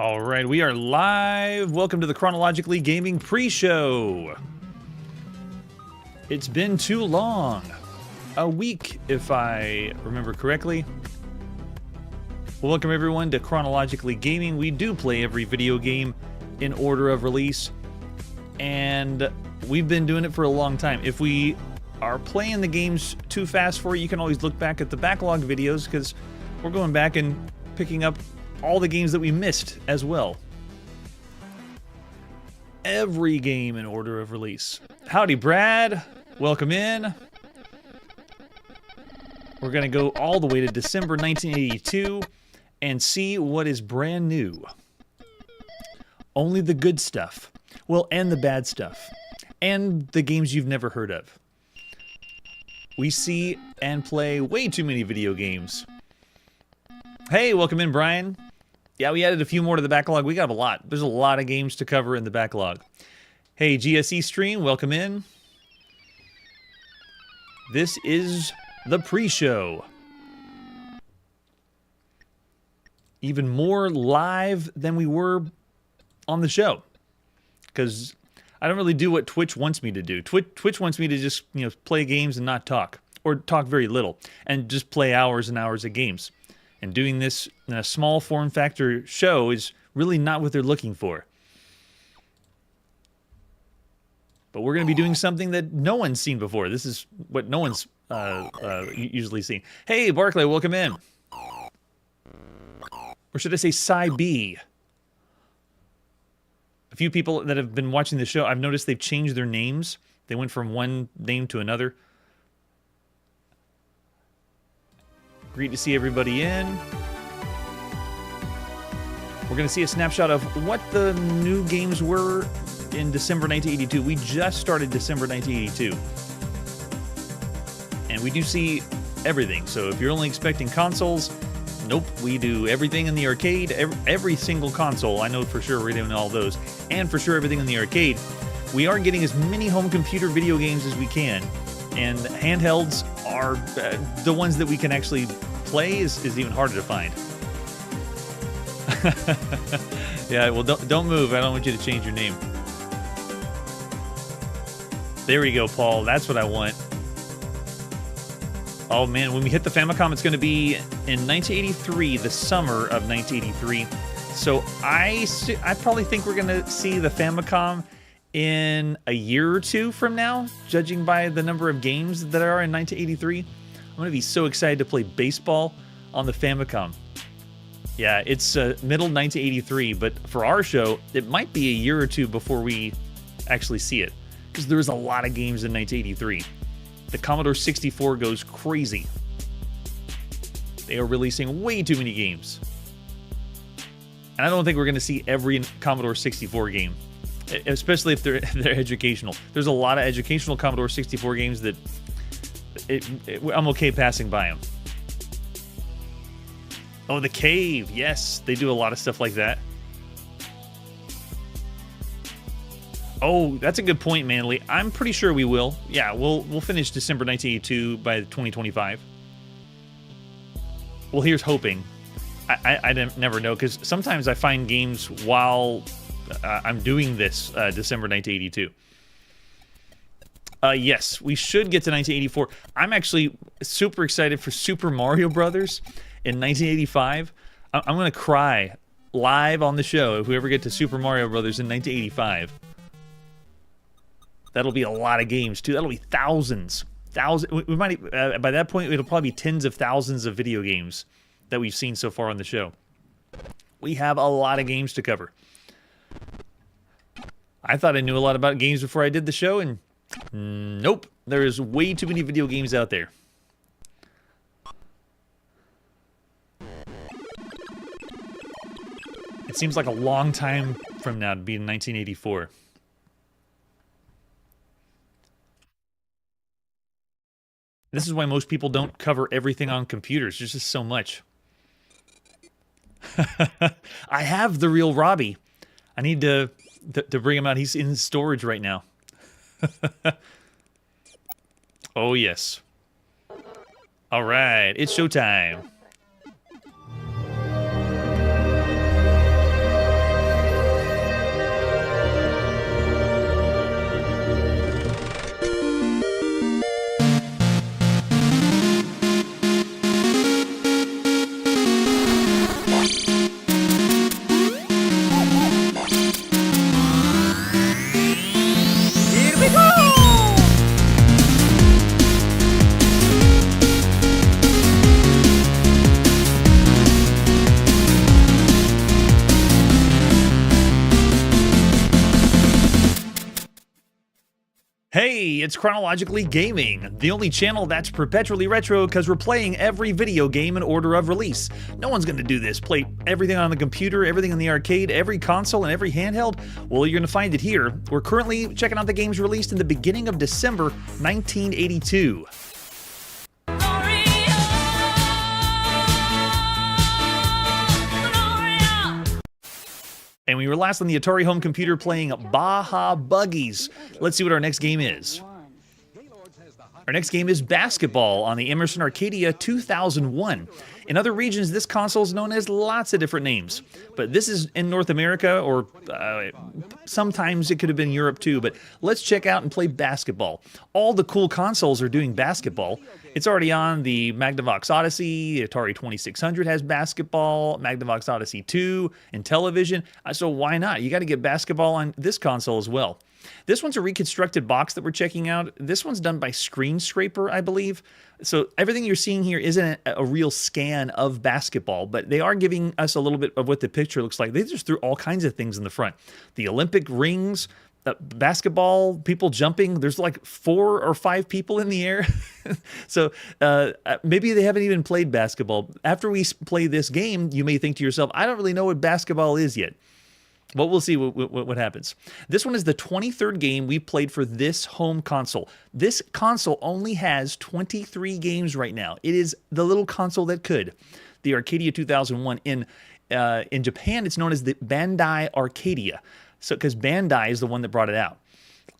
All right, we are live. Welcome to the Chronologically Gaming pre-show. It's been too long. A week, if I remember correctly. Well, welcome everyone to Chronologically Gaming. We do play every video game in order of release, and we've been doing it for a long time. If we are playing the games too fast for you, you can always look back at the backlog videos, because we're going back and picking up all the games that we missed as well. Every game in order of release. Howdy, Brad. Welcome in. We're going to go all the way to December 1982 and see what is brand new. Only the good stuff. Well, and the bad stuff. And the games you've never heard of. We see and play way too many video games. Hey, welcome in, Brian. Yeah, we added a few more to the backlog. We got a lot. There's a lot of games to cover in the backlog. Hey, GSE Stream, welcome in. This is the pre-show. Even more live than we were on the show. Because I don't really do what Twitch wants me to do. Twitch wants me to just, play games and not talk. Or talk very little. And just play hours and hours of games. And doing this in a small form factor show is really not what they're looking for. But we're going to be doing something that no one's seen before. This is what no one's usually seen. Hey, Barclay, welcome in. Or should I say Cy B? A few people that have been watching the show, I've noticed they've changed their names. They went from one name to another. Great to see everybody in. We're going to see a snapshot of what the new games were in December 1982. We just started December 1982. And we do see everything. So if you're only expecting consoles, nope, we do everything in the arcade. Every single console, I know for sure we're doing all those. And for sure everything in the arcade. We are getting as many home computer video games as we can. And handhelds are the ones that we can actually play is even harder to find. Yeah, well, don't move. I don't want you to change your name. There we go, Paul. That's what I want. Oh, man, when we hit the Famicom, it's going to be in 1983, the summer of 1983. So I probably think we're going to see the Famicom in a year or two from now, judging by the number of games that are in 1983. I'm going to be so excited to play baseball on the Famicom. Yeah, it's middle 1983, but for our show, it might be a year or two before we actually see it, because there's a lot of games in 1983. The Commodore 64 goes crazy. They are releasing way too many games. And I don't think we're going to see every Commodore 64 game. Especially if they're educational. There's a lot of educational Commodore 64 games that I'm okay passing by them. Oh, The Cave. Yes, they do a lot of stuff like that. Oh, that's a good point, Manly. I'm pretty sure we will. Yeah, we'll finish December 1982 by 2025. Well, here's hoping. I never know, because sometimes I find games while I'm doing this December 1982. Yes, we should get to 1984. I'm actually super excited for Super Mario Brothers in 1985. I'm going to cry live on the show if we ever get to Super Mario Brothers in 1985. That'll be a lot of games, too. That'll be thousands. We might, by that point, it'll probably be tens of thousands of video games that we've seen so far on the show. We have a lot of games to cover. I thought I knew a lot about games before I did the show, and nope. There is way too many video games out there. It seems like a long time from now to be in 1984. This is why most people don't cover everything on computers. There's just so much. I have the real Robbie. I need to bring him out. He's in storage right now. Oh, yes. All right, it's showtime. Hey, it's Chronologically Gaming, the only channel that's perpetually retro because we're playing every video game in order of release. No one's going to do this. Play everything on the computer, everything in the arcade, every console, and every handheld. Well, you're going to find it here. We're currently checking out the games released in the beginning of December 1982. And we were last on the Atari home computer playing Baja Buggies. Let's see what our next game is. Our next game is Basketball on the Emerson Arcadia 2001. In other regions, this console is known as lots of different names. But this is in North America, or sometimes it could have been Europe too. But let's check out and play Basketball. All the cool consoles are doing Basketball. It's already on the Magnavox Odyssey. Atari 2600 has Basketball, Magnavox Odyssey 2, and television. So why not? You got to get Basketball on this console as well. This one's a reconstructed box that we're checking out. This one's done by Screen Scraper, I believe. So everything you're seeing here isn't a real scan of Basketball, but they are giving us a little bit of what the picture looks like. They just threw all kinds of things in the front. The Olympic rings, basketball, people jumping. There's like 4 or 5 people in the air. So maybe they haven't even played basketball. After we play this game, you may think to yourself, I don't really know what basketball is yet. But we'll see what happens. This one is the 23rd game we played for this home console. This console only has 23 games right now. It is the little console that could. The Arcadia 2001. In Japan, it's known as the Bandai Arcadia. So, because Bandai is the one that brought it out.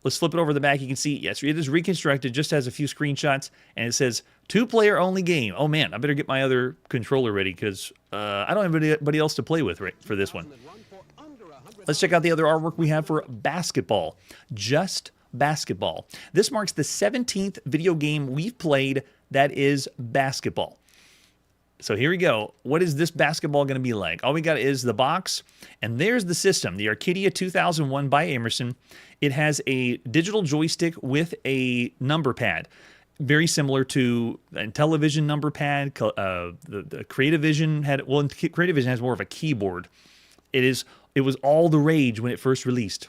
Let's flip it over the back. You can see, yes, it is reconstructed, just has a few screenshots, and it says 2-player only game. Oh man, I better get my other controller ready because I don't have anybody else to play with for this one. Let's check out the other artwork we have for Basketball. Just Basketball. This marks the 17th video game we've played that is basketball. So here we go. What is this basketball going to be like? All we got is the box, and there's the system, the Arcadia 2001 by Emerson. It has a digital joystick with a number pad, very similar to a television number pad. The Creative Vision had, well, Creative Vision has more of a keyboard. It was all the rage when it first released.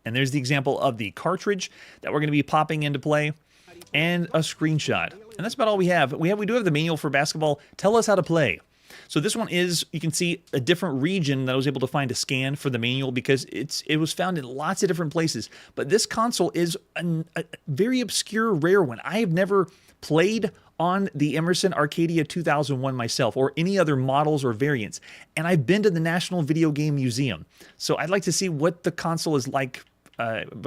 And there's the example of the cartridge that we're going to be popping into play, and a screenshot. And that's about all we have. We do have the manual for basketball. Tell us how to play. So this one is, you can see a different region that I was able to find a scan for the manual because it was found in lots of different places. But this console is a very obscure, rare one. I have never played on the Emerson Arcadia 2001 myself, or any other models or variants. And I've been to the National Video Game Museum. So I'd like to see what the console is like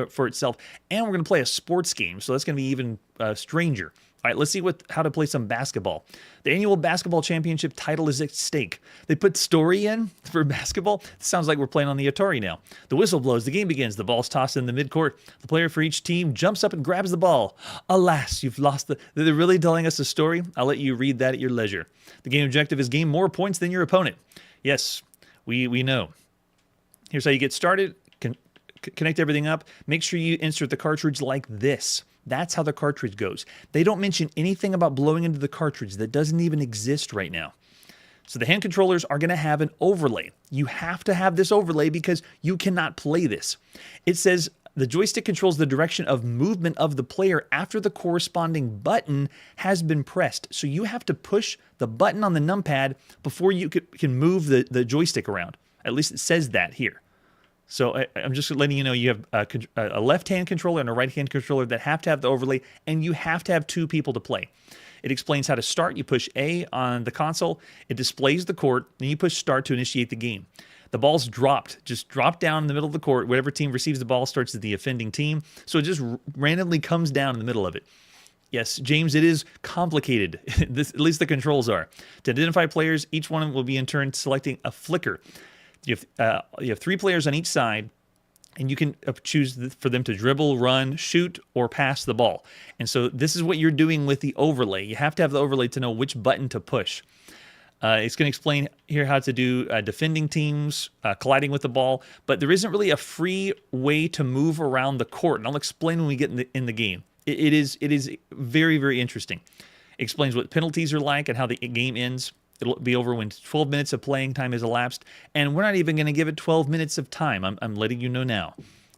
for itself. And we're going to play a sports game, so that's going to be even stranger. All right, let's see how to play some basketball. The annual basketball championship title is at stake. They put story in for basketball. It sounds like we're playing on the Atari now. The whistle blows, the game begins, the ball's tossed in the midcourt. The player for each team jumps up and grabs the ball. Alas, you've lost They're really telling us a story? I'll let you read that at your leisure. The game objective is gain more points than your opponent. Yes, we know. Here's how you get started. Connect everything up. Make sure you insert the cartridge like this. That's how the cartridge goes. They don't mention anything about blowing into the cartridge. That doesn't even exist right now. So the hand controllers are going to have an overlay. You have to have this overlay because you cannot play this. It says the joystick controls the direction of movement of the player after the corresponding button has been pressed. So you have to push the button on the numpad before you can move the joystick around. At least it says that here. So I'm just letting you know you have a left-hand controller and a right-hand controller that have to have the overlay, and you have to have 2 people to play. It explains how to start. You push A on the console. It displays the court. Then you push start to initiate the game. The ball's dropped. Just drop down in the middle of the court. Whatever team receives the ball starts at the offending team. So it just randomly comes down in the middle of it. Yes, James, it is complicated. At least the controls are. To identify players, each one will be in turn selecting a flicker. You have 3 players on each side, and you can choose for them to dribble, run, shoot, or pass the ball. And so this is what you're doing with the overlay. You have to have the overlay to know which button to push. It's going to explain here how to do defending teams, colliding with the ball, but there isn't really a free way to move around the court, and I'll explain when we get in the game. It is very, very interesting. It explains what penalties are like and how the game ends. It'll be over when 12 minutes of playing time has elapsed, and we're not even going to give it 12 minutes of time. I'm letting you know now.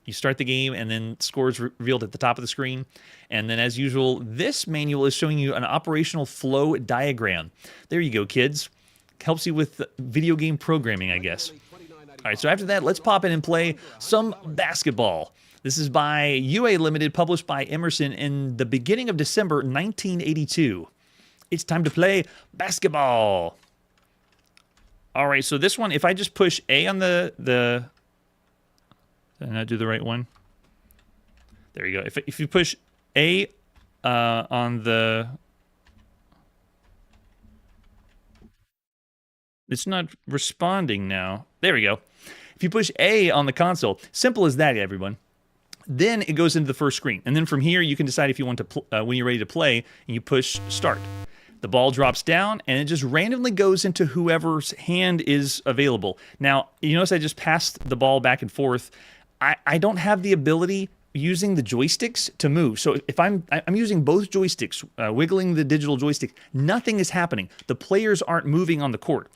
You start the game, and then scores revealed at the top of the screen. And then, as usual, this manual is showing you an operational flow diagram. There you go, kids. Helps you with video game programming, I guess. All right, so after that, let's pop in and play some basketball. This is by UA Limited, published by Emerson in the beginning of December 1982. It's time to play basketball. All right, so this one, if I just push A on the did I not do the right one? There you go. If you push A on the... It's not responding now. There we go. If you push A on the console, simple as that, everyone. Then it goes into the first screen. And then from here, you can decide if you want to, when you're ready to play, and you push start. The ball drops down, and it just randomly goes into whoever's hand is available. Now, you notice I just passed the ball back and forth. I don't have the ability using the joysticks to move. So if I'm using both joysticks, wiggling the digital joystick, nothing is happening. The players aren't moving on the court.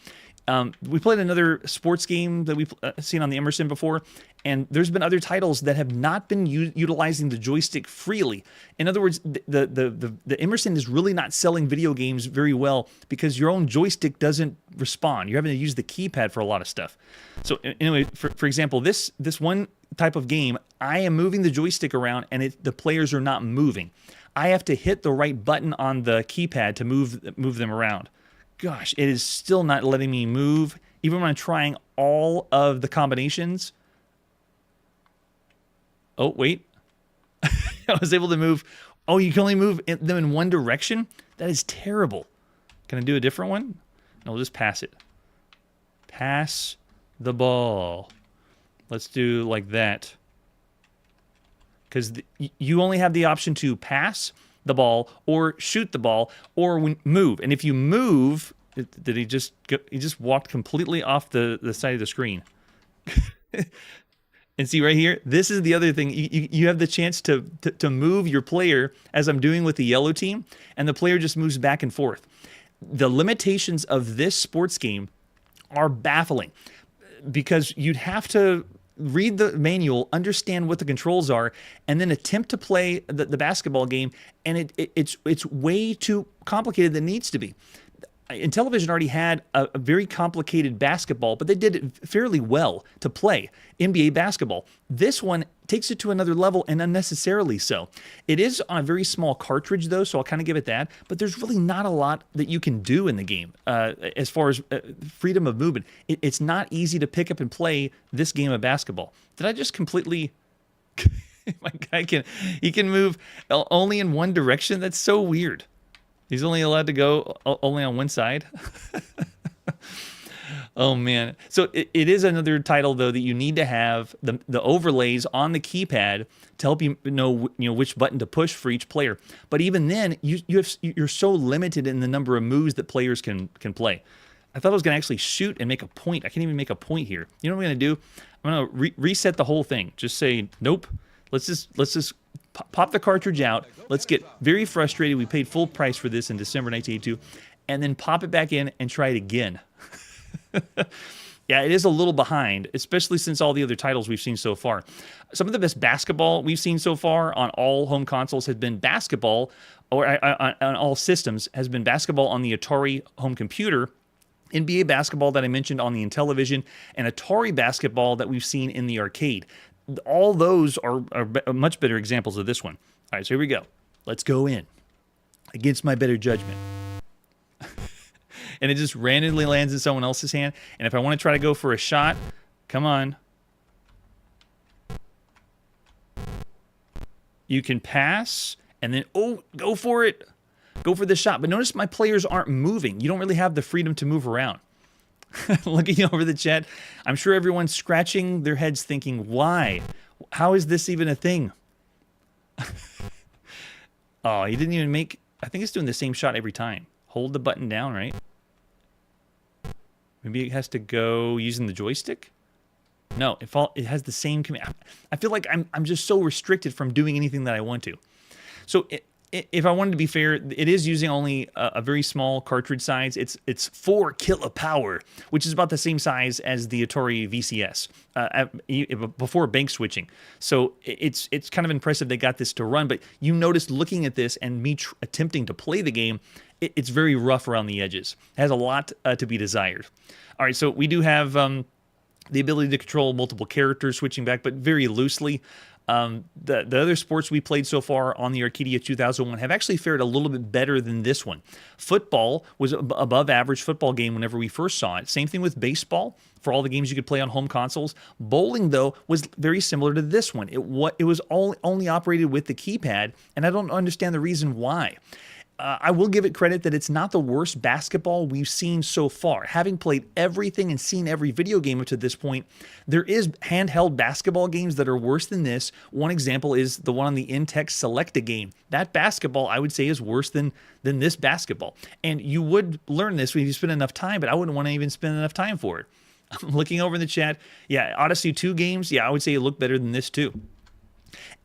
We played another sports game that we've seen on the Emerson before, and there's been other titles that have not been utilizing the joystick freely. In other words, the Emerson is really not selling video games very well because your own joystick doesn't respond. You're having to use the keypad for a lot of stuff. So anyway, for example, this one type of game, I am moving the joystick around, and the players are not moving. I have to hit the right button on the keypad to move them around. Gosh, it is still not letting me move, even when I'm trying all of the combinations. Oh, wait. I was able to move. Oh, you can only move them in one direction? That is terrible. Can I do a different one? No, we'll just pass it. Pass the ball. Let's do like that. Because you only have the option to pass the ball or shoot the ball or move. And if you move, did he just walked completely off the side of the screen. And see right here, this is the other thing. You have the chance to move your player, as I'm doing with the yellow team, and the player just moves back and forth. The limitations of this sports game are baffling because you'd have to read the manual, understand what the controls are, and then attempt to play the basketball game, and it's way too complicated than it needs to be. Intellivision already had a very complicated basketball, but they did it fairly well to play NBA basketball. This one takes it to another level, and unnecessarily so. It is on a very small cartridge, though, so I'll kind of give it that, but there's really not a lot that you can do in the game as far as freedom of movement. It's not easy to pick up and play this game of basketball. Did I just completely... My guy can move only in one direction? That's so weird. He's only allowed to go only on one side. Oh, man. So it is another title, though, that you need to have the overlays on the keypad to help you know which button to push for each player. But even then, you're so limited in the number of moves that players can play. I thought I was going to actually shoot and make a point. I can't even make a point here. You know what I'm going to do? I'm going to reset the whole thing. Just say, nope. Let's just pop the cartridge out. Let's get very frustrated. We paid full price for this in December 1982. And then pop it back in and try it again. Yeah, it is a little behind, especially since all the other titles we've seen so far. Some of the best basketball we've seen so far on all home consoles has been basketball, or on all systems, has been basketball on the Atari home computer, NBA basketball that I mentioned on the Intellivision, and Atari basketball that we've seen in the arcade. All those are much better examples of this one. All right, so here we go. Let's go in. Against my better judgment. And it just randomly lands in someone else's hand. And if I want to try to go for a shot, come on. You can pass, and then, oh, go for it. Go for the shot. But notice my players aren't moving. You don't really have the freedom to move around. Looking over the chat, I'm sure everyone's scratching their heads thinking, why? How is this even a thing? Oh, he didn't even make... I think it's doing the same shot every time. Hold the button down, right? Maybe it has to go using the joystick? No, it has the same command. I feel like I'm just so restricted from doing anything that I want to. So if I wanted to be fair, it is using only a very small cartridge size. It's 4 kilopower, which is about the same size as the Atari VCS before bank switching. So it's kind of impressive they got this to run. But you noticed looking at this and me attempting to play the game, it's very rough around the edges. It has a lot to be desired. All right, so we do have the ability to control multiple characters, switching back, but very loosely. The other sports we played so far on the Arcadia 2001 have actually fared a little bit better than this one. Football was above average football game whenever we first saw it. Same thing with baseball for all the games you could play on home consoles. Bowling, though, was very similar to this one. It was only operated with the keypad, and I don't understand the reason why. I will give it credit that it's not the worst basketball we've seen so far. Having played everything and seen every video game up to this point, there is handheld basketball games that are worse than this. One example is the one on the Intex Selecta game. That basketball, I would say, is worse than this basketball. And you would learn this when you spend enough time, but I wouldn't want to even spend enough time for it. I'm looking over in the chat. Yeah, Odyssey 2 games, yeah, I would say it looked better than this too.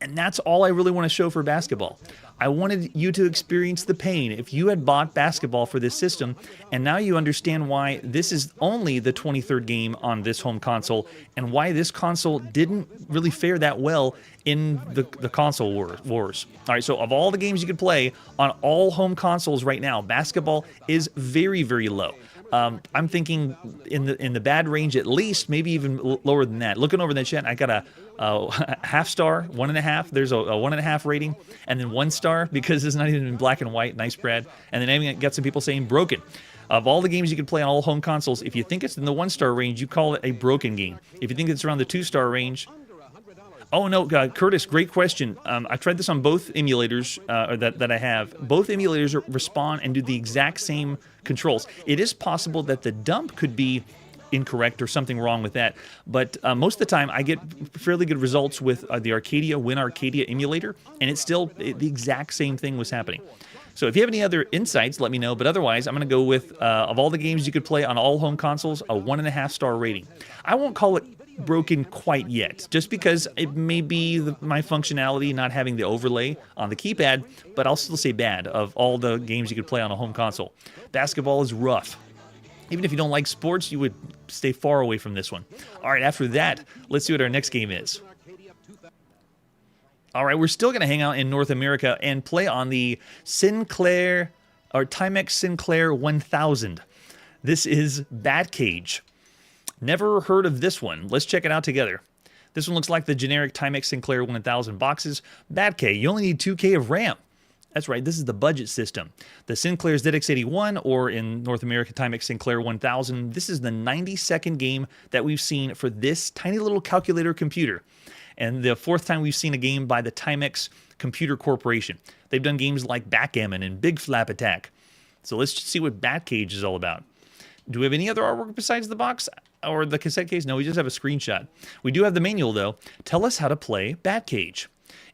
And that's all I really want to show for basketball. I wanted you to experience the pain. If you had bought basketball for this system, and now you understand why this is only the 23rd game on this home console, and why this console didn't really fare that well in the console wars. All right, so of all the games you could play on all home consoles right now, basketball is very, very low. I'm thinking in the bad range at least, maybe even lower than that. Looking over in the chat, I got a half star, 1.5. There's a 1.5 rating, and then 1 star because it's not even in black and white. Nice, Brad. And then I got some people saying broken. Of all the games you can play on all home consoles, if you think it's in the 1-star range, you call it a broken game. If you think it's around the 2-star range, oh no, Curtis, great question. I tried this on both emulators that I have. Both emulators respond and do the exact same controls. It is possible that the dump could be incorrect or something wrong with that, but most of the time I get fairly good results with the Arcadia emulator, and it's still the exact same thing was happening. So if you have any other insights, let me know. But otherwise, I'm going to go with, of all the games you could play on all home consoles, a 1.5-star rating. I won't call it broken quite yet, just because it may be my functionality not having the overlay on the keypad, but I'll still say bad of all the games you could play on a home console. Basketball is rough. Even if you don't like sports, you would stay far away from this one. All right, after that, let's see what our next game is. All right, we're still going to hang out in North America and play on the Sinclair, or Timex Sinclair 1000. This is Batcage. Never heard of this one. Let's check it out together. This one looks like the generic Timex Sinclair 1000 boxes. Batcage, you only need 2K of RAM. That's right, this is the budget system. The Sinclair's ZX81, or in North America, Timex Sinclair 1000, this is the 92nd game that we've seen for this tiny little calculator computer. And the 4th time we've seen a game by the Timex Computer Corporation. They've done games like Backgammon and Big Flap Attack. So let's just see what Batcage is all about. Do we have any other artwork besides the box or the cassette case? No, we just have a screenshot. We do have the manual, though. Tell us how to play Batcage.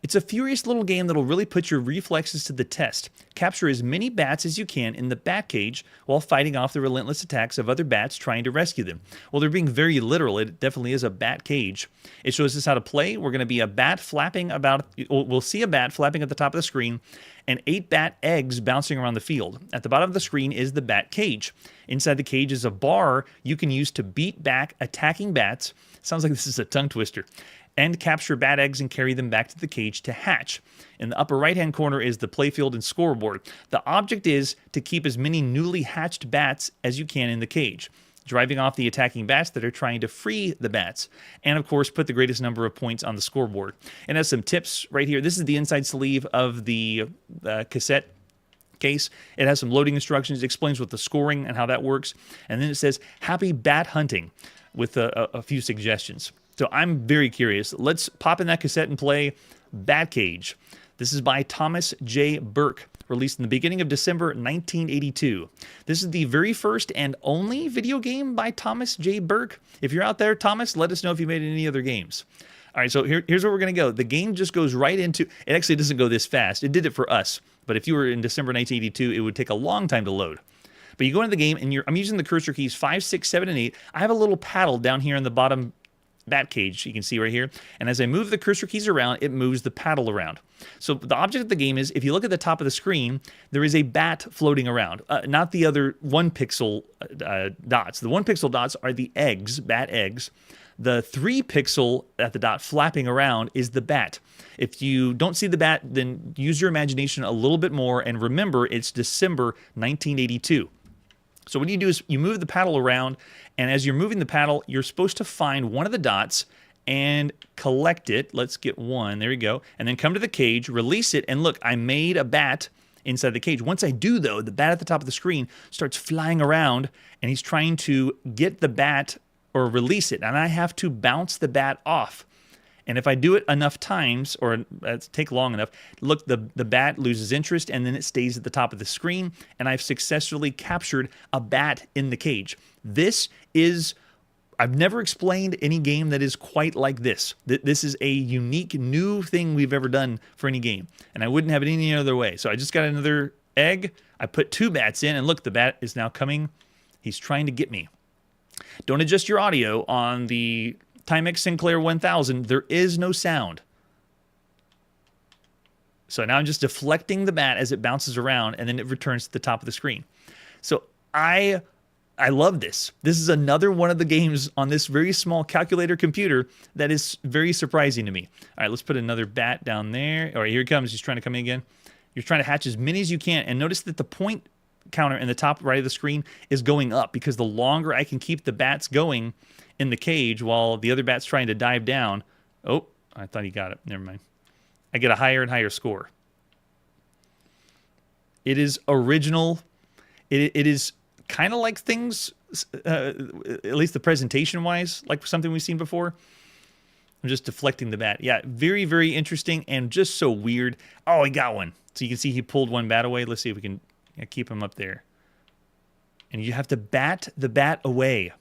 It's a furious little game that'll really put your reflexes to the test. Capture as many bats as you can in the bat cage while fighting off the relentless attacks of other bats trying to rescue them. Well, they're being very literal. It definitely is a bat cage. It shows us how to play. We're going to be a bat flapping about, we'll see a bat flapping at the top of the screen and 8 bat eggs bouncing around the field. At the bottom of the screen is the bat cage. Inside the cage is a bar you can use to beat back attacking bats. Sounds like this is a tongue twister. And capture bat eggs and carry them back to the cage to hatch. In the upper right-hand corner is the playfield and scoreboard. The object is to keep as many newly hatched bats as you can in the cage, driving off the attacking bats that are trying to free the bats, and of course put the greatest number of points on the scoreboard. It has some tips right here. This is the inside sleeve of the cassette case. It has some loading instructions. It explains what the scoring and how that works. And then it says, happy bat hunting, with a few suggestions. So I'm very curious. Let's pop in that cassette and play Batcage. This is by Thomas J. Burke, released in the beginning of December 1982. This is the very first and only video game by Thomas J. Burke. If you're out there, Thomas, let us know if you made any other games. All right, so here's where we're going to go. The game just goes right into, it actually doesn't go this fast. It did it for us. But if you were in December 1982, it would take a long time to load. But you go into the game, and I'm using the cursor keys 5, 6, 7, and 8. I have a little paddle down here in the bottom bat cage you can see right here. And as I move the cursor keys around, it moves the paddle around. So the object of the game is, if you look at the top of the screen, there is a bat floating around, not the other 1 pixel dots. The 1 pixel dots are the eggs, bat eggs. The 3 pixel at the dot flapping around is the bat. If you don't see the bat, then use your imagination a little bit more, and remember it's December 1982. So what you do is you move the paddle around, and as you're moving the paddle, you're supposed to find one of the dots and collect it. Let's get one. There we go. And then come to the cage, release it, and look, I made a bat inside the cage. Once I do, though, the bat at the top of the screen starts flying around, and he's trying to get the bat or release it, and I have to bounce the bat off. And if I do it enough times, or take long enough, look, the bat loses interest, and then it stays at the top of the screen, and I've successfully captured a bat in the cage. This is, I've never explained any game that is quite like this. This is a unique, new thing we've ever done for any game, and I wouldn't have it any other way. So I just got another egg, I put 2 bats in, and look, the bat is now coming. He's trying to get me. Don't adjust your audio on the Timex Sinclair 1000. There is no sound. So now I'm just deflecting the bat as it bounces around, and then it returns to the top of the screen. So I love this. This is another one of the games on this very small calculator computer that is very surprising to me. All right, let's put another bat down there. All right, here he comes. He's trying to come in again. You're trying to hatch as many as you can, and notice that the point counter in the top right of the screen is going up, because the longer I can keep the bats going in the cage while the other bat's trying to dive down. Oh, I thought he got it. Never mind. I get a higher and higher score. It is original. It is kind of like things, at least the presentation-wise, like something we've seen before. I'm just deflecting the bat. Yeah, very, very interesting and just so weird. Oh, he got one. So you can see he pulled one bat away. Let's see if we can keep him up there. And you have to bat the bat away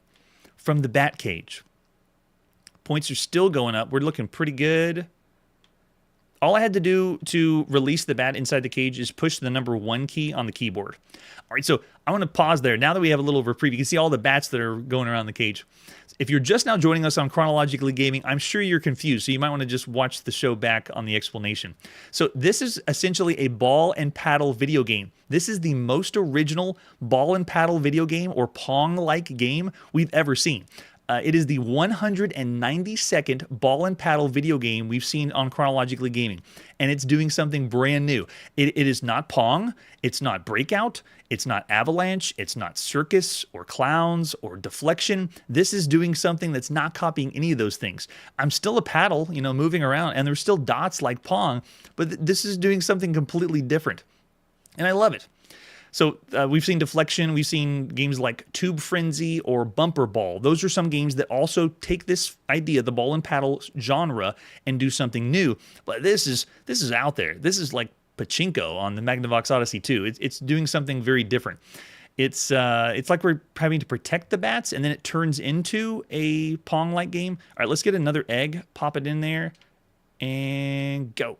from the bat cage. Points are still going up. We're looking pretty good. All I had to do to release the bat inside the cage is push the number 1 key on the keyboard. All right, so I want to pause there. Now that we have a little reprieve, you can see all the bats that are going around the cage. If you're just now joining us on Chronologically Gaming, I'm sure you're confused, so you might want to just watch the show back on the explanation. So this is essentially a ball and paddle video game. This is the most original ball and paddle video game, or Pong-like game, we've ever seen. It is the 192nd ball and paddle video game we've seen on Chronologically Gaming, and it's doing something brand new. It is not Pong, it's not Breakout, it's not Avalanche, it's not Circus or Clowns or Deflection. This is doing something that's not copying any of those things. I'm still a paddle, you know, moving around, and there's still dots like Pong, but this is doing something completely different, and I love it. So we've seen Deflection, we've seen games like Tube Frenzy or Bumper Ball. Those are some games that also take this idea, the ball and paddle genre, and do something new. But this is out there. This is like Pachinko on the Magnavox Odyssey 2. It's doing something very different. It's like we're having to protect the bats, and then it turns into a Pong-like game. All right, let's get another egg, pop it in there, and go.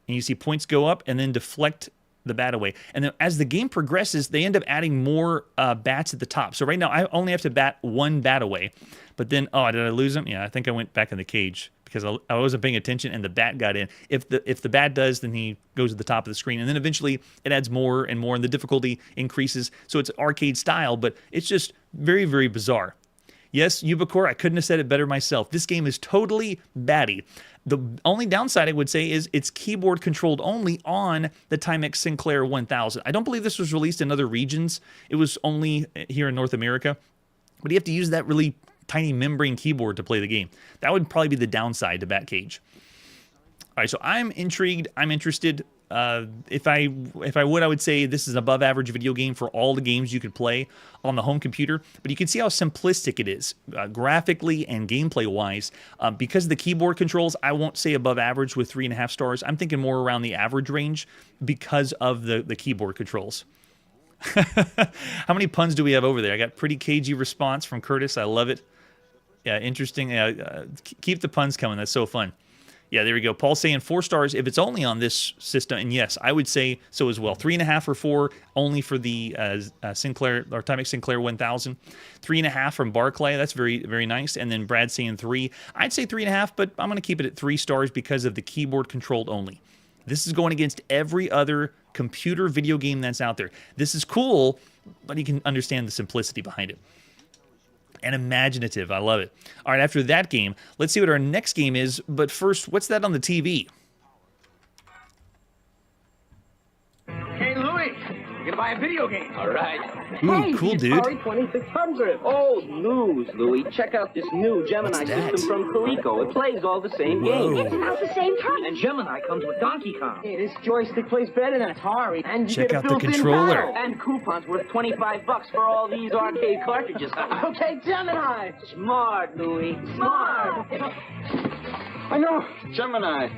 And you see points go up, and then deflect the bat away. And then as the game progresses, they end up adding more bats at the top. So right now, I only have to bat 1 bat away. But then, oh, did I lose him? Yeah, I think I went back in the cage because I wasn't paying attention, and the bat got in. If the bat does, then he goes to the top of the screen. And then eventually, it adds more and more, and the difficulty increases. So it's arcade style, but it's just very, very bizarre. Yes, Ubicore, I couldn't have said it better myself. This game is totally batty. The only downside, I would say, is it's keyboard controlled only on the Timex Sinclair 1000. I don't believe this was released in other regions. It was only here in North America. But you have to use that really tiny membrane keyboard to play the game. That would probably be the downside to Batcage. All right, so I'm intrigued. I'm interested. If I would, I would say this is an above average video game for all the games you could play on the home computer. But you can see how simplistic it is, graphically and gameplay wise. Because of the keyboard controls, I won't say above average with 3.5 stars. I'm thinking more around the average range because of the keyboard controls. How many puns do we have over there? I got pretty cagey response from Curtis. I love it. Yeah, interesting. Keep the puns coming. That's so fun. Yeah, there we go. Paul's saying 4 stars if it's only on this system, and yes, I would say so as well. 3.5 or 4 only for the Sinclair or Timex Sinclair 1000. 3.5 from Barclay. That's very, very nice. And then Brad saying 3. I'd say 3.5, but I'm going to keep it at 3 stars because of the keyboard controlled only. This is going against every other computer video game that's out there. This is cool, but you can understand the simplicity behind it. And imaginative. I love it. All right, after that game, let's see what our next game is. But first, what's that on the TV? Hey, Louie, you're gonna buy a video game. All right. Ooh, hey, cool, dude. Atari 2600. Oh, news, Louie. Check out this new Gemini system from Coleco. It plays all the same games. It's about the same price. And Gemini comes with Donkey Kong. Hey, this joystick plays better than Atari. And you Check get a out the built-in controller. paddle. And coupons worth $25 for all these arcade cartridges. Okay, Gemini. Smart, Louie. Smart. I know, Gemini.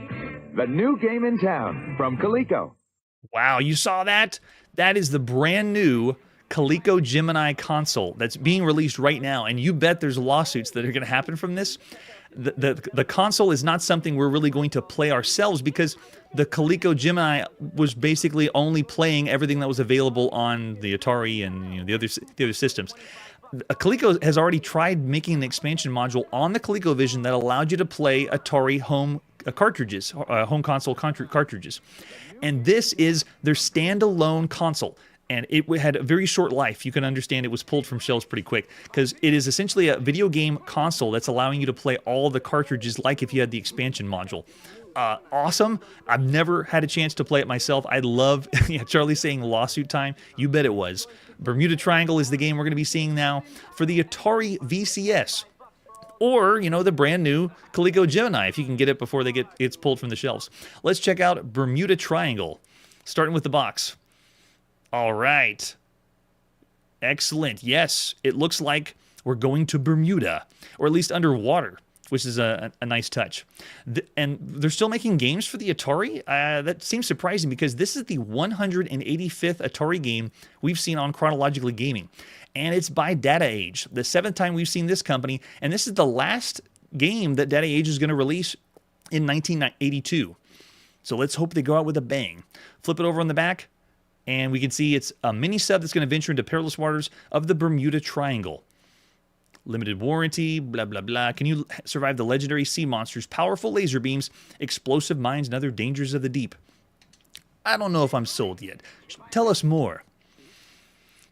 The new game in town from Coleco. Wow, you saw that? That is the brand new Coleco Gemini console that's being released right now, and you bet there's lawsuits that are going to happen from this. The console is not something we're really going to play ourselves because the Coleco Gemini was basically only playing everything that was available on the Atari and the other systems. Coleco has already tried making an expansion module on the ColecoVision that allowed you to play Atari home cartridges, home console cartridges. And this is their standalone console. And it had a very short life. You can understand it was pulled from shelves pretty quick because it is essentially a video game console that's allowing you to play all the cartridges like if you had the expansion module. Awesome. I've never had a chance to play it myself. I love, Charlie saying lawsuit time. You bet it was. Bermuda Triangle is the game we're going to be seeing now for the Atari VCS. Or, the brand new Coleco Gemini, if you can get it before it's pulled from the shelves. Let's check out Bermuda Triangle, starting with the box. All right. Excellent. Yes, it looks like we're going to Bermuda, or at least underwater, which is a nice touch. And they're still making games for the Atari? That seems surprising because this is the 185th Atari game we've seen on Chronologically Gaming. And it's by Data Age, the 7th time we've seen this company. And this is the last game that Data Age is going to release in 1982. So let's hope they go out with a bang. Flip it over on the back, and we can see it's a mini sub that's going to venture into perilous waters of the Bermuda Triangle. Limited warranty, blah, blah, blah. Can you survive the legendary sea monsters, powerful laser beams, explosive mines, and other dangers of the deep? I don't know if I'm sold yet. Tell us more.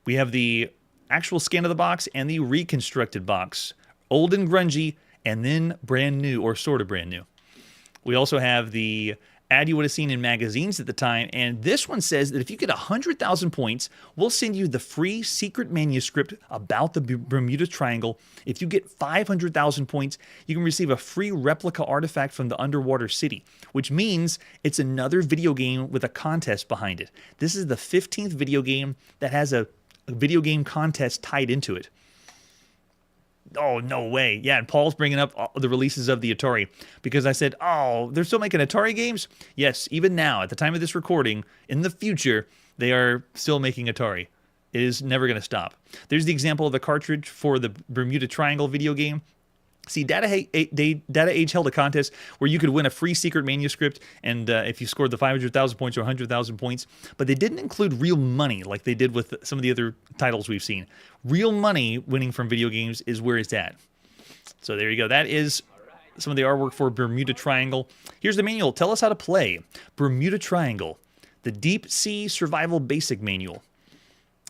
We have the actual scan of the box and the reconstructed box. Old and grungy, and then brand new, or sort of brand new. We also have the ad you would have seen in magazines at the time, and this one says that if you get 100,000 points, we'll send you the free secret manuscript about the Bermuda Triangle. If you get 500,000 points, you can receive a free replica artifact from the underwater city, which means it's another video game with a contest behind it. This is the 15th video game that has a video game contest tied into it. Oh, no way. Yeah, and Paul's bringing up the releases of the Atari because I said, oh, they're still making Atari games? Yes, even now, at the time of this recording, in the future, they are still making Atari. It is never going to stop. There's the example of the cartridge for the Bermuda Triangle video game. See, Data Age held a contest where you could win a free secret manuscript, and if you scored the 500,000 points or 100,000 points, but they didn't include real money like they did with some of the other titles we've seen. Real money winning from video games is where it's at. So there you go. That is some of the artwork for Bermuda Triangle. Here's the manual. Tell us how to play Bermuda Triangle, the Deep Sea Survival Basic Manual.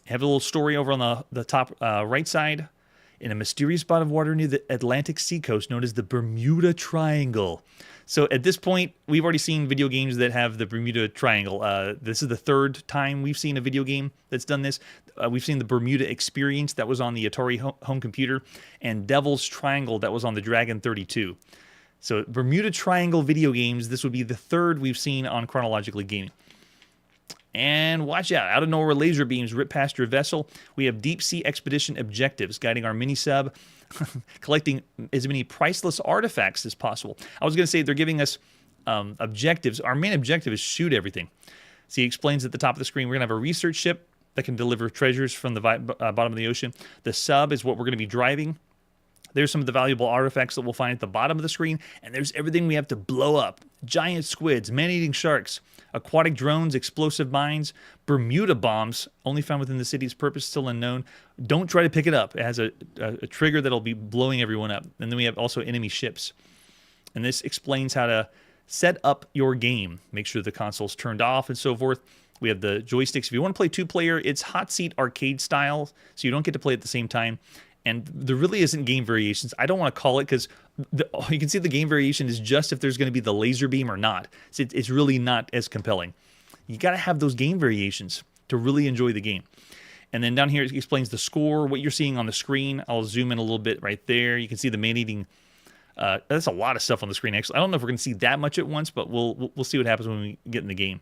Have a little story over on the top right side. In a mysterious spot of water near the Atlantic seacoast known as the Bermuda Triangle. So at this point, we've already seen video games that have the Bermuda Triangle. This is the 3rd time we've seen a video game that's done this. We've seen the Bermuda Experience that was on the Atari home computer, and Devil's Triangle that was on the Dragon 32. So Bermuda Triangle video games, this would be the 3rd we've seen on Chronologically Gaming. And watch out of nowhere laser beams rip past your vessel. We have deep sea expedition objectives guiding our mini sub, collecting as many priceless artifacts as possible. I was going to say they're giving us objectives. Our main objective is shoot everything. See, he explains at the top of the screen, we're going to have a research ship that can deliver treasures from the bottom of the ocean. The sub is what we're going to be driving. There's some of the valuable artifacts that we'll find at the bottom of the screen, and there's everything we have to blow up. Giant squids, man-eating sharks, aquatic drones, explosive mines, Bermuda bombs, only found within the city's purpose still unknown. Don't try to pick it up. It has a trigger that'll be blowing everyone up. And then we have also enemy ships. And this explains how to set up your game. Make sure the console's turned off and so forth. We have the joysticks. If you want to play 2-player, it's hot seat arcade style, so you don't get to play at the same time. And there really isn't game variations. I don't want to call it because you can see the game variation is just if there's going to be the laser beam or not. It's really not as compelling. You got to have those game variations to really enjoy the game. And then down here it explains the score, what you're seeing on the screen. I'll zoom in a little bit right there. You can see the man-eating. That's a lot of stuff on the screen, actually. I don't know if we're going to see that much at once, but we'll see what happens when we get in the game.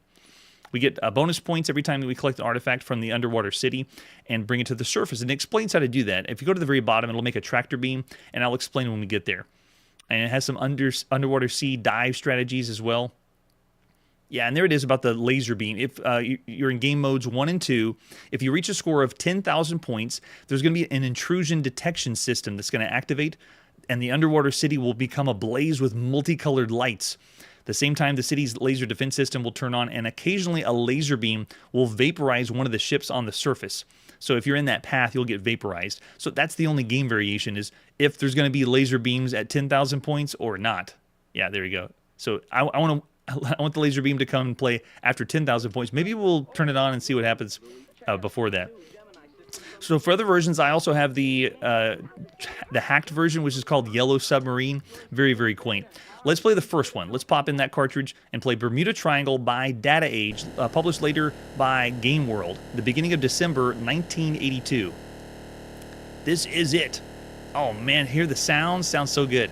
We get bonus points every time that we collect an artifact from the underwater city and bring it to the surface. And it explains how to do that. If you go to the very bottom, it'll make a tractor beam, and I'll explain when we get there. And it has some underwater sea dive strategies as well. Yeah, and there it is about the laser beam. If you're in game modes 1 and 2, if you reach a score of 10,000 points, there's going to be an intrusion detection system that's going to activate, and the underwater city will become ablaze with multicolored lights. The same time, the city's laser defense system will turn on, and occasionally a laser beam will vaporize one of the ships on the surface. So if you're in that path, you'll get vaporized. So that's the only game variation, is if there's going to be laser beams at 10,000 points or not. Yeah, there you go. So I want the laser beam to come and play after 10,000 points. Maybe we'll turn it on and see what happens before that. So for other versions, I also have the hacked version, which is called Yellow Submarine. Very, very quaint. Let's play the first one. Let's pop in that cartridge and play Bermuda Triangle by Data Age, published later by Game World, the beginning of December 1982. This is it. Oh man, hear the sounds? Sounds so good.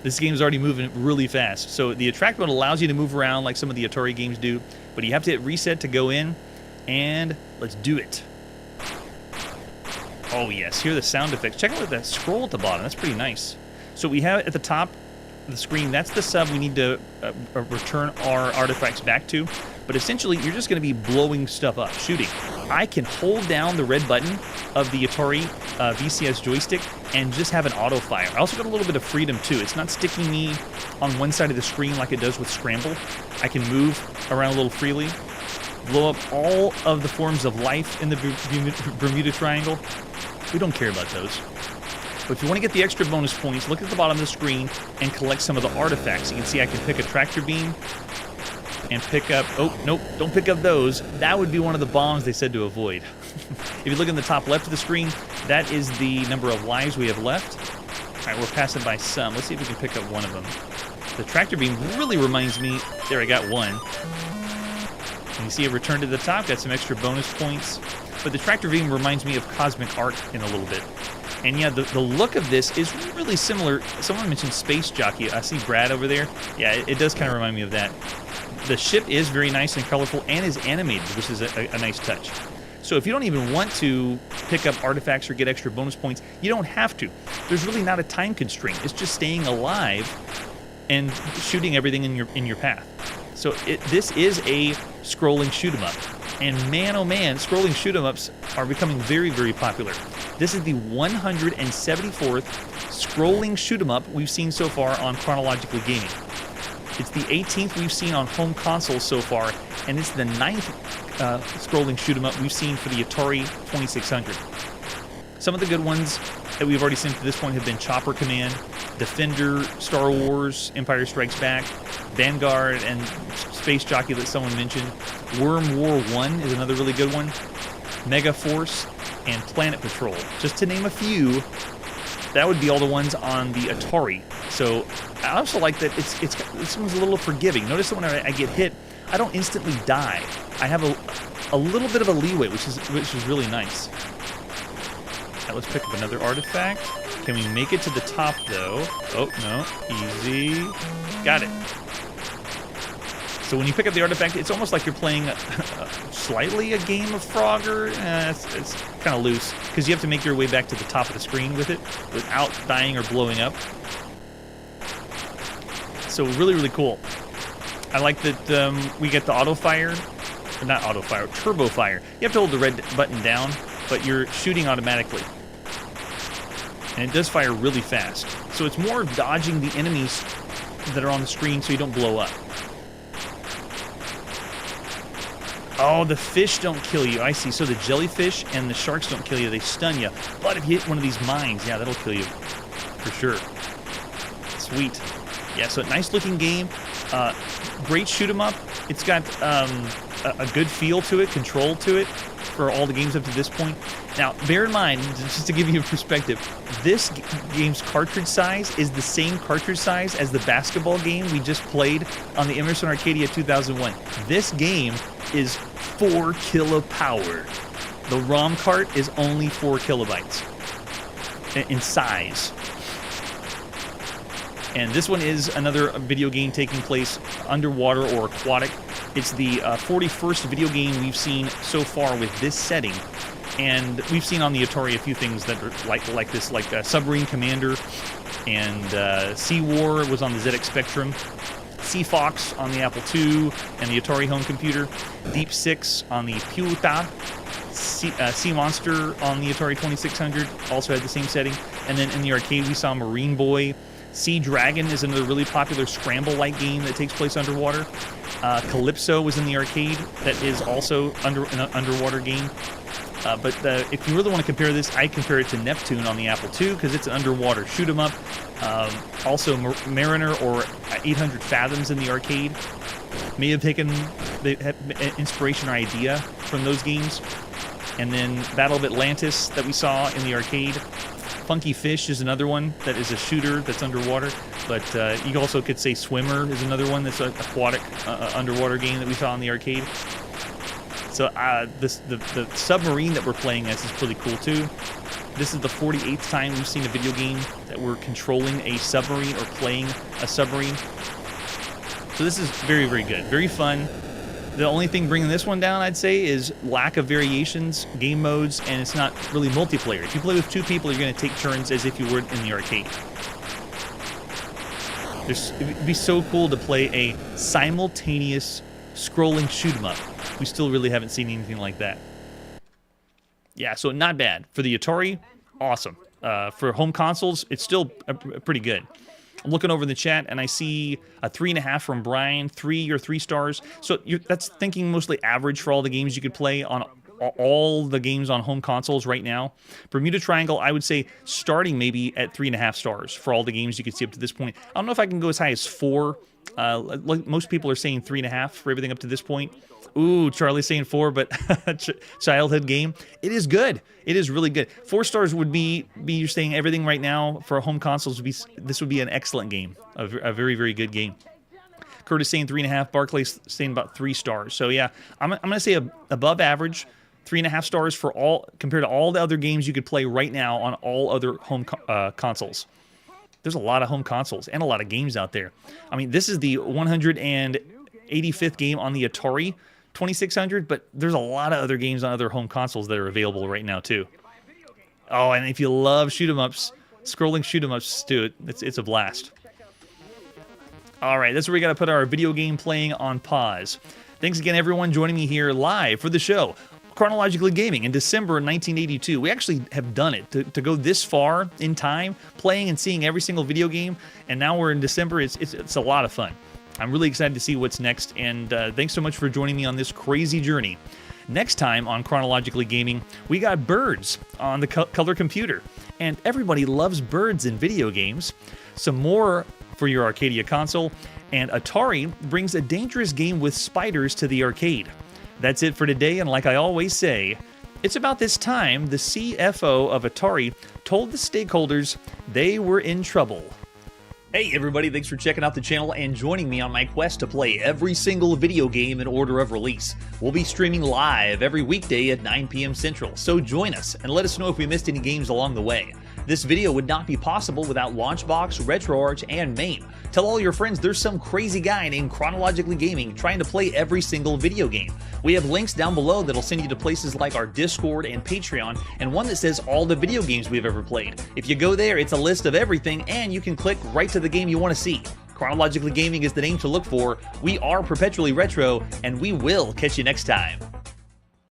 This game is already moving really fast. So the attract mode allows you to move around like some of the Atari games do, but you have to hit reset to go in, and let's do it. Oh yes, hear the sound effects. Check out that scroll at the bottom. That's pretty nice. So we have at the top of the screen, that's the sub we need to return our artifacts back to. But essentially, you're just going to be blowing stuff up, shooting. I can hold down the red button of the Atari VCS joystick and just have an auto fire. I also got a little bit of freedom too. It's not sticking me on one side of the screen like it does with Scramble. I can move around a little freely, blow up all of the forms of life in the Bermuda Triangle. We don't care about those. But if you want to get the extra bonus points, look at the bottom of the screen and collect some of the artifacts. You can see I can pick a tractor beam and pick up... Oh, nope, don't pick up those. That would be one of the bombs they said to avoid. If you look in the top left of the screen, that is the number of lives we have left. All right, we're passing by some. Let's see if we can pick up one of them. The tractor beam really reminds me... There, I got one. And you see a return to the top, got some extra bonus points. But the tractor beam reminds me of Cosmic Arc in a little bit. And yeah, the look of this is really similar. Someone mentioned Space Jockey. I see Brad over there. Yeah, it does kind of remind me of that. The ship is very nice and colorful and is animated, which is a nice touch. So if you don't even want to pick up artifacts or get extra bonus points, you don't have to. There's really not a time constraint. It's just staying alive and shooting everything in your path. So this is a scrolling shoot 'em up. And man, oh man, scrolling shoot 'em ups are becoming very, very popular. This is the 174th scrolling shoot 'em up we've seen so far on Chronologically Gaming. It's the 18th we've seen on home consoles so far, and it's the 9th scrolling shoot 'em up we've seen for the Atari 2600. Some of the good ones that we've already seen to this point have been Chopper Command, Defender, Star Wars, Empire Strikes Back, Vanguard, and Space Jockey that someone mentioned. Worm War 1 is another really good one. Mega Force, and Planet Patrol. Just to name a few, that would be all the ones on the Atari. So I also like that this one's a little forgiving. Notice that when I get hit, I don't instantly die. I have a little bit of a leeway, which is really nice. Right, let's pick up another artifact. Can we make it to the top though? Oh no, easy. Got it. So when you pick up the artifact, it's almost like you're playing slightly a game of Frogger. It's kind of loose, because you have to make your way back to the top of the screen with it without dying or blowing up. So really, really cool. I like that we get the auto fire, or not auto fire, turbo fire. You have to hold the red button down, but you're shooting automatically. and it does fire really fast. So it's more of dodging the enemies that are on the screen so you don't blow up. Oh, the fish don't kill you. I see. So the jellyfish and the sharks don't kill you. They stun you. But if you hit one of these mines, yeah, that'll kill you for sure. Sweet. Yeah, so nice looking game. Great shoot 'em up. It's got a good feel to it, control to it for all the games up to this point. Now, bear in mind, just to give you a perspective, this game's cartridge size is the same cartridge size as the basketball game we just played on the Emerson Arcadia 2001. This game is 4 kilo power. The ROM cart is only 4 kilobytes in size. And this one is another video game taking place underwater or aquatic. It's the 41st video game we've seen so far with this setting. And we've seen on the Atari a few things that are like this, like Submarine Commander, and Sea War was on the ZX Spectrum, Sea Fox on the Apple II and the Atari home computer, Deep Six on the Puta, Sea Monster on the Atari 2600 also had the same setting. And then in the arcade we saw Marine Boy. Sea Dragon is another really popular scramble-like game that takes place underwater. Calypso was in the arcade. That is also an underwater game. But if you really want to compare this, I compare it to Neptune on the Apple II because it's an underwater shoot-'em-up. Also, Mariner or 800 Fathoms in the arcade may have taken the inspiration or idea from those games. And then Battle of Atlantis that we saw in the arcade. Funky Fish is another one that is a shooter that's underwater, but you also could say Swimmer is another one that's an aquatic underwater game that we saw in the arcade. So the submarine that we're playing as is pretty cool too. This is the 48th time we've seen a video game that we're controlling a submarine or playing a submarine. So this is very, very good, very fun. The only thing bringing this one down, I'd say, is lack of variations, game modes, and it's not really multiplayer. If you play with 2 people, you're going to take turns as if you were in the arcade. It'd be so cool to play a simultaneous scrolling shoot-'em-up. We still really haven't seen anything like that. Yeah, so not bad. For the Atari, awesome. For home consoles, it's still pretty good. I'm looking over the chat, and I see a 3.5 from Brian, 3 or 3 stars. So that's thinking mostly average for all the games you could play on all the games on home consoles right now. Bermuda Triangle, I would say starting maybe at 3.5 stars for all the games you could see up to this point. I don't know if I can go as high as 4. Like most people are saying 3.5 for everything up to this point. Ooh, Charlie's saying 4, but childhood game. It is good. It is really good. 4 stars would be you're saying everything right now for home consoles this would be an excellent game, a very, very good game. Curtis saying 3.5. Barclay's saying about 3 stars. So yeah, I'm gonna say above average, 3.5 stars for all compared to all the other games you could play right now on all other home consoles. There's a lot of home consoles and a lot of games out there. I mean, this is the 185th game on the Atari 2600, but there's a lot of other games on other home consoles that are available right now too. Oh, and if you love shoot-'em-ups, scrolling shoot-'em-ups too, it's a blast. All right, that's where we got to put our video game playing on pause. Thanks again, everyone, joining me here live for the show. Chronologically Gaming in December 1982. We actually have done it to go this far in time, playing and seeing every single video game, and now we're in December. It's a lot of fun. I'm really excited to see what's next, and thanks so much for joining me on this crazy journey. Next time on Chronologically Gaming, we got birds on the color computer, and everybody loves birds in video games. Some more for your Arcadia console, and Atari brings a dangerous game with spiders to the arcade. That's it for today, and like I always say, it's about this time the CFO of Atari told the stakeholders they were in trouble. Hey everybody, thanks for checking out the channel and joining me on my quest to play every single video game in order of release. We'll be streaming live every weekday at 9 p.m. Central, so join us and let us know if we missed any games along the way. This video would not be possible without Launchbox, RetroArch, and MAME. Tell all your friends there's some crazy guy named Chronologically Gaming trying to play every single video game. We have links down below that'll send you to places like our Discord and Patreon, and one that says all the video games we've ever played. If you go there, it's a list of everything, and you can click right to the game you want to see. Chronologically Gaming is the name to look for. We are perpetually retro, and we will catch you next time.